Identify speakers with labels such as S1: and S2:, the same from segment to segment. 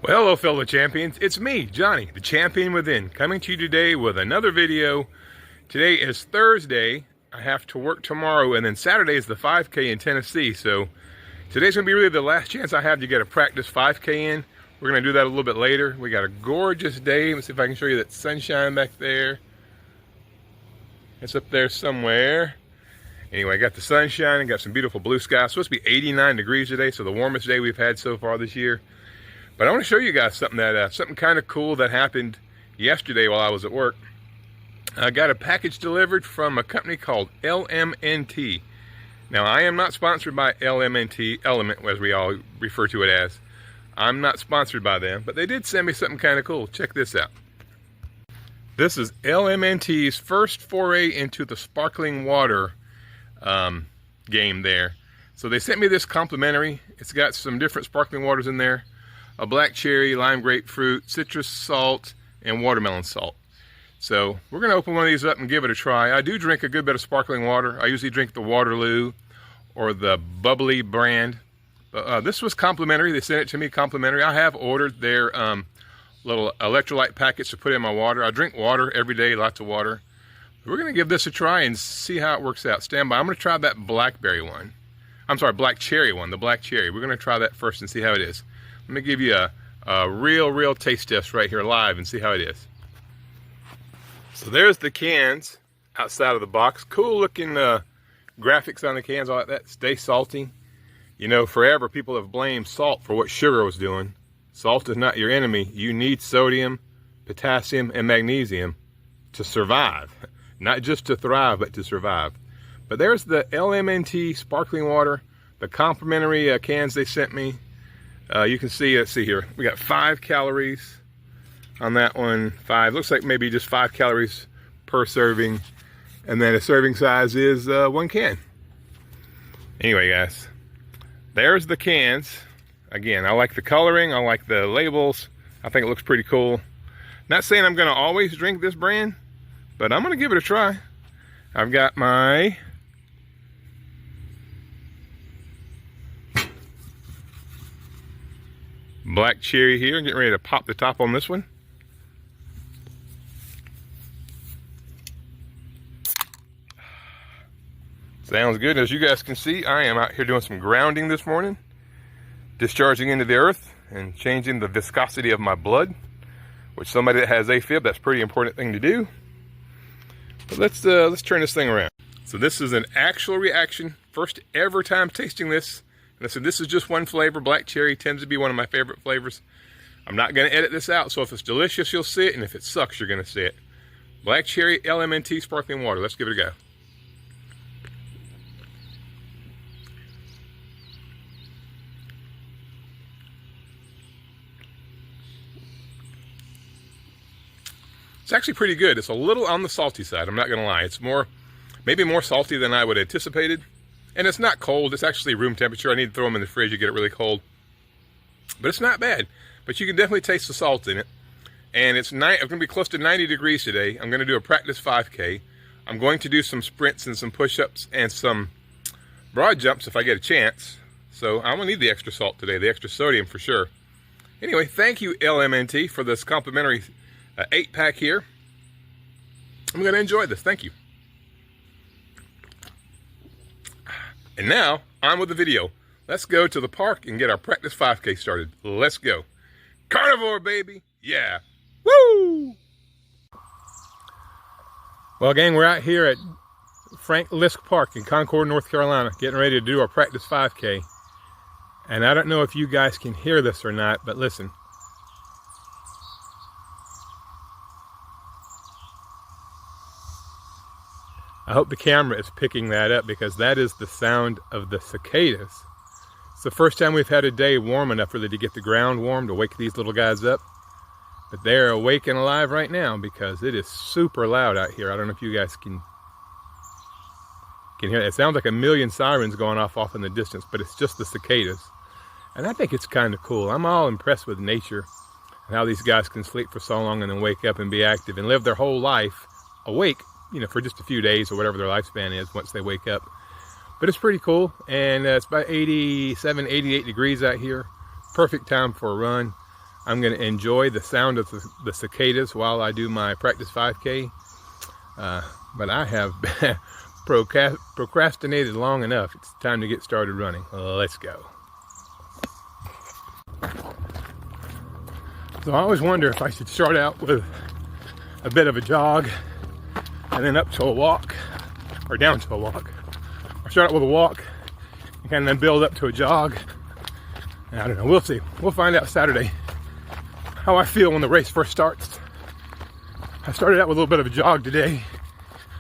S1: Well, hello fellow champions, it's me, Johnny, the champion within, coming to you today with another video. Today is Thursday. I have to work tomorrow, and then Saturday is the 5K in Tennessee, so today's going to be really the last chance I have to get a practice 5K in. We're going to do that a little bit later. We got a gorgeous day. Let's see if I can show you that sunshine back there. It's up there somewhere. Anyway, I got the sunshine and got some beautiful blue sky. It's supposed to be 89 degrees today, so the warmest day we've had so far this year. But I want to show you guys something something kind of cool that happened yesterday while I was at work. I got a package delivered from a company called LMNT. Now, I am not sponsored by LMNT, Element, as we all refer to it as. I'm not sponsored by them, but they did send me something kind of cool. Check this out. This is LMNT's first foray into the sparkling water game there. So they sent me this complimentary. It's got some different sparkling waters in there. A black cherry, lime grapefruit, citrus salt, and watermelon salt. So we're going to open one of these up and give it a try. I do drink a good bit of sparkling water. I usually drink the Waterloo or the Bubbly brand. This was complimentary. They sent it to me complimentary. I have ordered their little electrolyte packets to put in my water. I drink water every day, lots of water. We're going to give this a try and see how it works out. Stand by. I'm going to try that blackberry one. I'm sorry, black cherry one, the black cherry. We're going to try that first and see how it is. Let me give you a real taste test right here live and see how it is. So there's the cans outside of the box. Cool looking graphics on the cans, all like that. Stay salty. You know, forever people have blamed salt for what sugar was doing. Salt is not your enemy. You need sodium, potassium, and magnesium to survive. Not just to thrive, but to survive. But there's the LMNT sparkling water, the complimentary cans they sent me. You can see, let's see here, we got 5 calories on that one. 5, looks like maybe just 5 calories per serving. And then a serving size is 1 can. Anyway, guys, there's the cans. Again, I like the coloring, I like the labels. I think it looks pretty cool. Not saying I'm gonna always drink this brand, but I'm gonna give it a try. I've got my black cherry here. I'm getting ready to pop the top on this one. Sounds good. As you guys can see, I am out here doing some grounding this morning, discharging into the earth and changing the viscosity of my blood, which somebody that has AFib, that's a pretty important thing to do. But let's turn this thing around. So this is an actual reaction. First ever time tasting this. And I said, this is just one flavor. Black cherry tends to be one of my favorite flavors. I'm not going to edit this out, so if it's delicious, you'll see it, and if it sucks, you're going to see it. Black cherry LMNT sparkling water. Let's give it a go. It's actually pretty good. It's a little on the salty side, I'm not going to lie. It's maybe more salty than I would have anticipated. And it's not cold, it's actually room temperature. I need to throw them in the fridge to get it really cold. But it's not bad. But you can definitely taste the salt in it. And it's going to be close to 90 degrees today. I'm going to do a practice 5K. I'm going to do some sprints and some push-ups and some broad jumps if I get a chance. So I'm going to need the extra salt today, the extra sodium for sure. Anyway, thank you LMNT for this complimentary 8-pack here. I'm going to enjoy this. Thank you. And now, on with the video. Let's go to the park and get our practice 5K started. Let's go. Carnivore, baby. Yeah. Woo! Well, gang, we're out here at Frank Lisk Park in Concord, North Carolina, getting ready to do our practice 5K. And I don't know if you guys can hear this or not, but listen. I hope the camera is picking that up because that is the sound of the cicadas. It's the first time we've had a day warm enough really to get the ground warm to wake these little guys up. But they're awake and alive right now because it is super loud out here. I don't know if you guys can hear it. It sounds like a million sirens going off in the distance, but it's just the cicadas. And I think it's kind of cool. I'm all impressed with nature and how these guys can sleep for so long and then wake up and be active and live their whole life awake, you know, for just a few days or whatever their lifespan is once they wake up. But it's pretty cool, and it's about 87, 88 degrees out here. Perfect time for a run. I'm going to enjoy the sound of the cicadas while I do my practice 5K. But I have procrastinated long enough. It's time to get started running. Let's go. So I always wonder if I should start out with a bit of a jog and then up to a walk, or down to a walk. Or start out with a walk and then build up to a jog. I don't know, we'll see. We'll find out Saturday how I feel when the race first starts. I started out with a little bit of a jog today,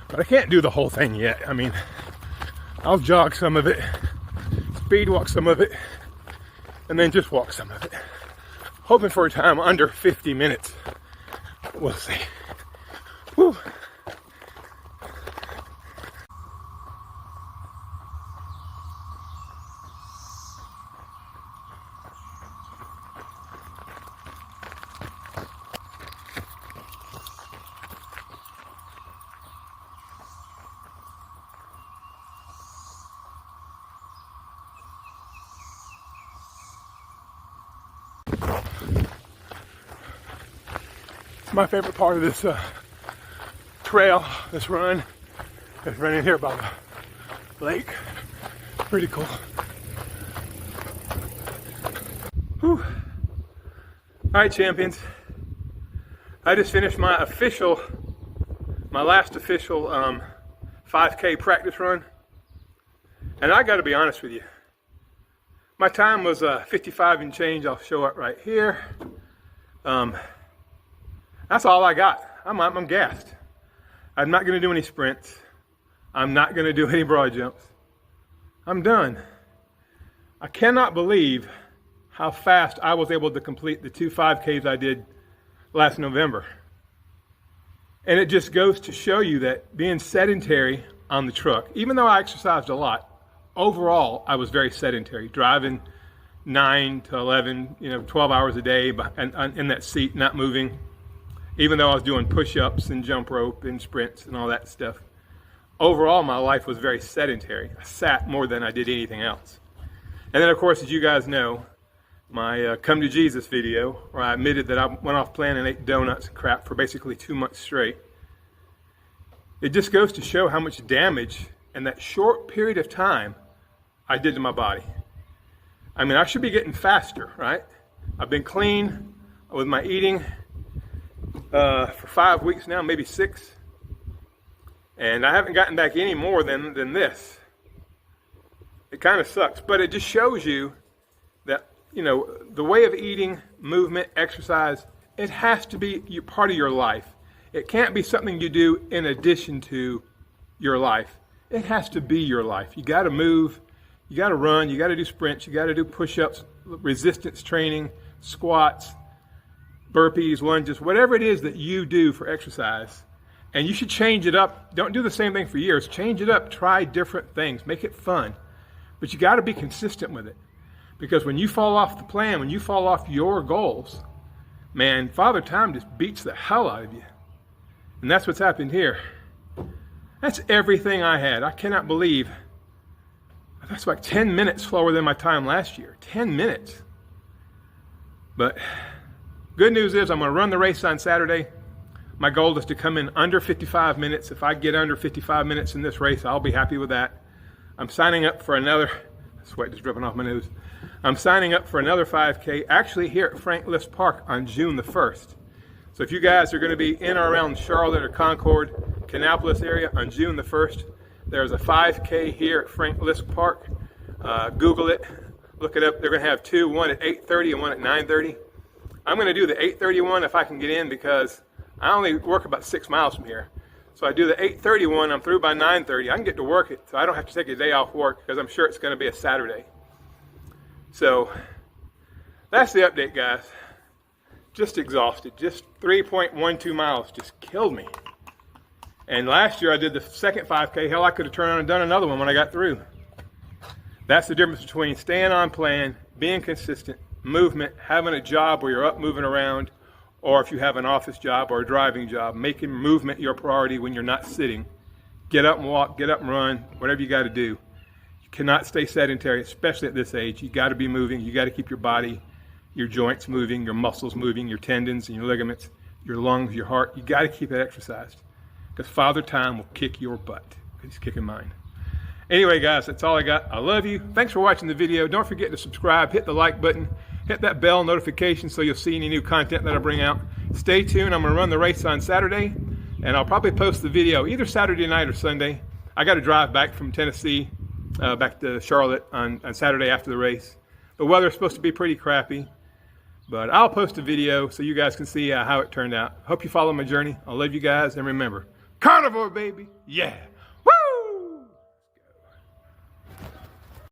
S1: but I can't do the whole thing yet. I mean, I'll jog some of it, speed walk some of it, and then just walk some of it. Hoping for a time under 50 minutes. We'll see. Whew. My favorite part of this trail, this run, is running here by the lake. Pretty cool. Whew. All right, champions. I just finished my last official 5K practice run. And I got to be honest with you. My time was 55 and change. I'll show it right here. That's all I got. I'm gassed. I'm not going to do any sprints. I'm not going to do any broad jumps. I'm done. I cannot believe how fast I was able to complete the 2 5Ks I did last November. And it just goes to show you that being sedentary on the truck, even though I exercised a lot, overall I was very sedentary, driving 9 to 11, 12 hours a day in that seat, not moving. Even though I was doing push-ups and jump rope and sprints and all that stuff. Overall, my life was very sedentary. I sat more than I did anything else. And then, of course, as you guys know, my Come to Jesus video, where I admitted that I went off plan and ate donuts and crap for basically 2 months straight. It just goes to show how much damage in that short period of time I did to my body. I mean, I should be getting faster, right? I've been clean with my eating for 5 weeks now, maybe 6. And I haven't gotten back any more than this. It kind of sucks, but it just shows you that, the way of eating, movement, exercise, it has to be part of your life. It can't be something you do in addition to your life. It has to be your life. You got to move, you got to run, you got to do sprints, you got to do push-ups, resistance training, squats, burpees, lunges, whatever it is that you do for exercise. And you should change it up. Don't do the same thing for years. Change it up. Try different things. Make it fun. But you got to be consistent with it. Because when you fall off the plan, when you fall off your goals, man, Father Time just beats the hell out of you. And that's what's happened here. That's everything I had. I cannot believe. That's like 10 minutes slower than my time last year. 10 minutes. But good news is I'm going to run the race on Saturday. My goal is to come in under 55 minutes. If I get under 55 minutes in this race, I'll be happy with that. I'm signing up for another, sweat just dripping off my nose. I'm signing up for another 5K, actually here at Frank List Park on June the 1st. So if you guys are going to be in or around Charlotte or Concord, Kannapolis area on June the 1st, there's a 5K here at Frank List Park. Google it, look it up. They're going to have two, one at 8:30 and one at 9:30. I'm going to do the 8:31 if I can get in, because I only work about 6 miles from here. So I do the 8:31, I'm through by 9:30. I can get to work it, so I don't have to take a day off work, because I'm sure it's going to be a Saturday. So that's the update, guys. Just exhausted. Just 3.12 miles just killed me. And last year I did the second 5K. Hell, I could have turned on and done another one when I got through. That's the difference between staying on plan, being consistent, movement, having a job where you're up moving around, or if you have an office job or a driving job, making movement your priority when you're not sitting. Get up and walk, get up and run, whatever you got to do. You cannot stay sedentary, especially at this age. You got to be moving. You got to keep your body, your joints moving, your muscles moving, your tendons and your ligaments, your lungs, your heart. You got to keep it exercised because Father Time will kick your butt because he's kicking mine. Anyway, guys, that's all I got. I love you. Thanks for watching the video. Don't forget to subscribe, hit the like button, hit that bell notification so you'll see any new content that I bring out. Stay tuned. I'm going to run the race on Saturday, and I'll probably post the video either Saturday night or Sunday. I got to drive back from Tennessee, back to Charlotte on Saturday after the race. The weather's supposed to be pretty crappy, but I'll post a video so you guys can see how it turned out. Hope you follow my journey. I love you guys, and remember, carnivore, baby. Yeah.